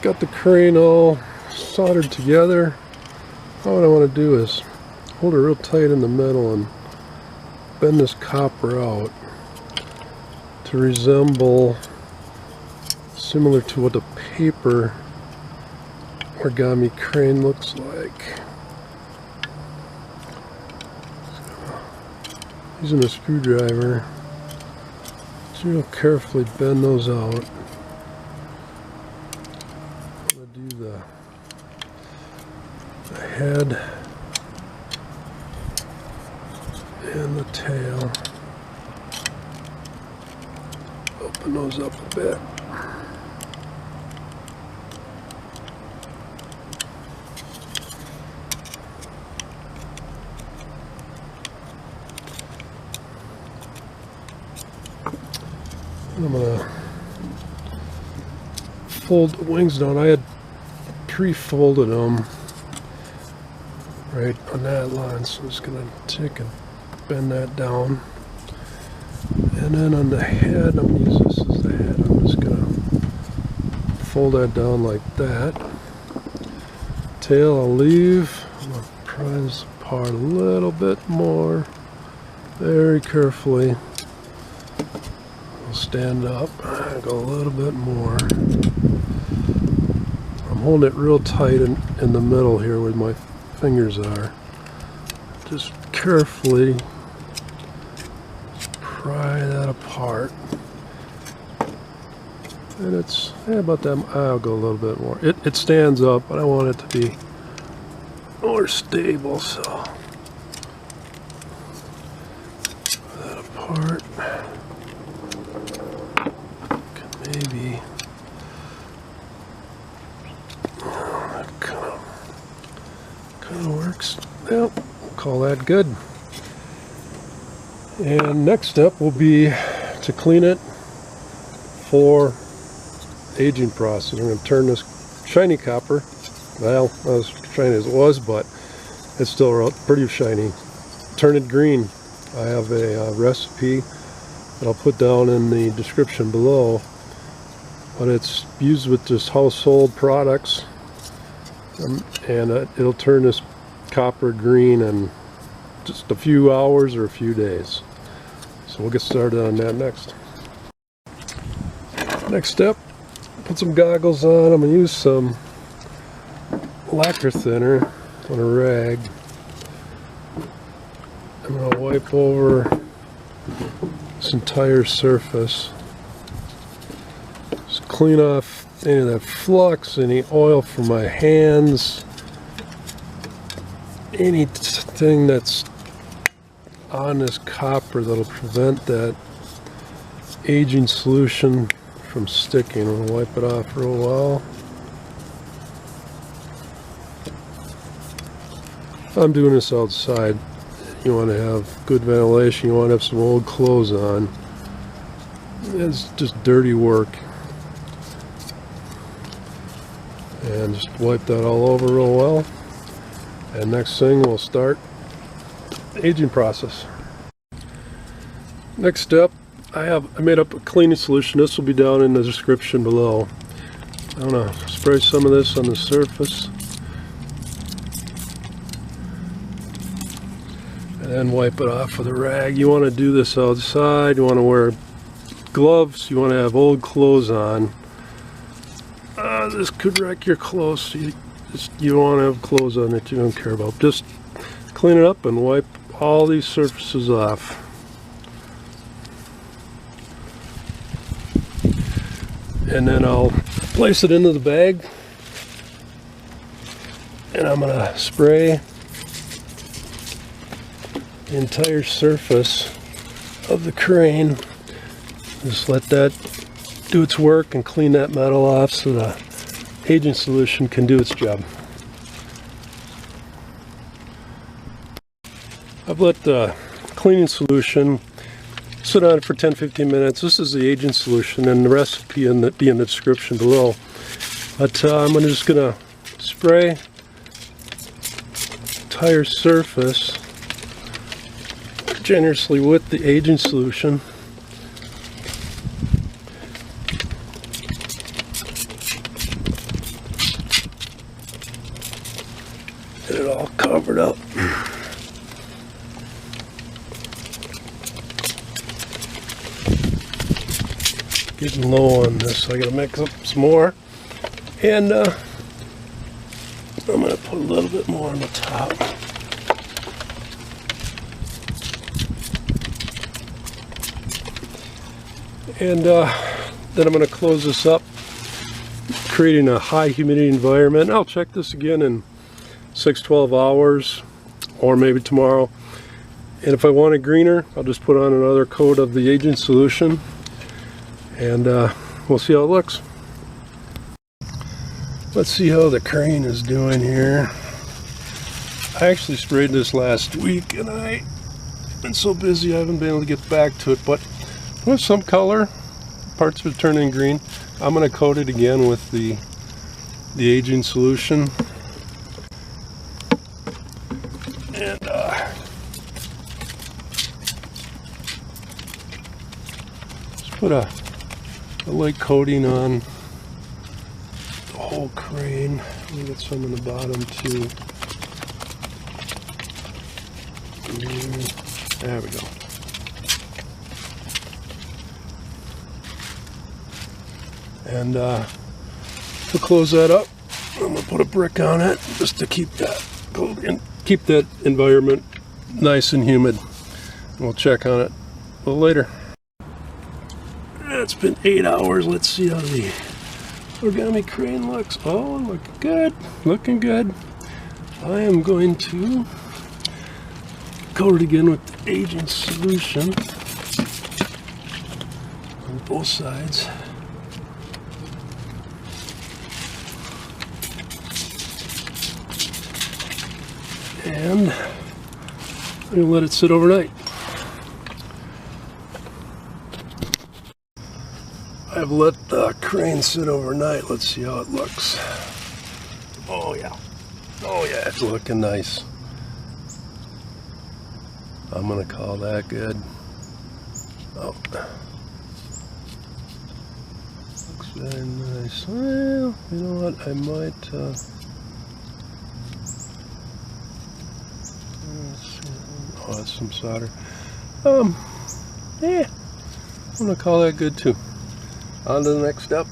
got the crane all soldered together. Now what I want to do is hold it real tight in the middle and bend this copper out to resemble, similar to what the paper origami crane looks like. Using a screwdriver to real carefully bend those out. I'm going to do the head and the tail. Open those up a bit. I'm going to fold the wings down. I had pre-folded them right on that line, so I'm just going to take and bend that down. And then on the head, I'm going to use this as the head. I'm just going to fold that down like that. Tail I'll leave. I'm going to pry this apart a little bit more, very carefully. Stand up, go a little bit more. I'm holding it real tight in the middle here where my fingers are. Just carefully pry that apart. And it's about that. I'll go a little bit more. It stands up, but I want it to be more stable, so pry that apart. Maybe that kind of works. Well, we'll call that good. And next step will be to clean it for aging process. I'm going to turn this shiny copper, well, not as shiny as it was, but it's still pretty shiny. Turn it green. I have a recipe that I'll put down in the description below. But it's used with just household products, and it'll turn this copper green in just a few hours or a few days. So we'll get started on that next. Next step, put some goggles on. I'm going to use some lacquer thinner on a rag. I'm going to wipe over this entire surface. Clean off any of that flux, any oil from my hands, anything that's on this copper that'll prevent that aging solution from sticking. I'm going to wipe it off real well. If I'm doing this outside, you want to have good ventilation, you want to have some old clothes on. It's just dirty work. And just wipe that all over real well. And next thing, we'll start the aging process. Next step, I made up a cleaning solution. This will be down in the description below. I'm going to spray some of this on the surface. And then wipe it off with a rag. You want to do this outside. You want to wear gloves. You want to have old clothes on. This could wreck your clothes. You don't want to have clothes on that you don't care about. Just clean it up and wipe all these surfaces off. And then I'll place it into the bag. And I'm going to spray the entire surface of the crane. Just let that do its work and clean that metal off so the aging solution can do its job. I've let the cleaning solution sit on it for 10-15 minutes. This is the aging solution, and the recipe will be in the description below. But I'm just going to spray the entire surface generously with the aging solution. Get it all covered up. Getting low on this, so I gotta mix up some more. And I'm gonna put a little bit more on the top. And then I'm gonna close this up, creating a high humidity environment. I'll check this again in 6-12 hours, or maybe tomorrow. And if I want it greener, I'll just put on another coat of the agent solution, and we'll see how it looks. Let's see how the crane is doing here. I actually sprayed this last week, and I've been so busy I haven't been able to get back to it, but with some color, parts of it turning green. I'm going to coat it again with the aging solution. And just put a light coating on the whole crane. Let me get some in the bottom too. There we go. And to close that up, I'm gonna put a brick on it just to keep that environment nice and humid. We'll check on it a little later. It's been 8 hours. Let's see how the Oragami crane looks. Oh, looking good, looking good. I am going to coat it again with the agent solution on both sides. And I'm going to let it sit overnight. I've let the crane sit overnight. Let's see how it looks. Oh yeah. Oh yeah, it's looking nice. I'm going to call that good. Oh. Looks very nice. Well, you know what? I might... Oh, that's some solder. Yeah, I'm gonna call that good too. On to the next step.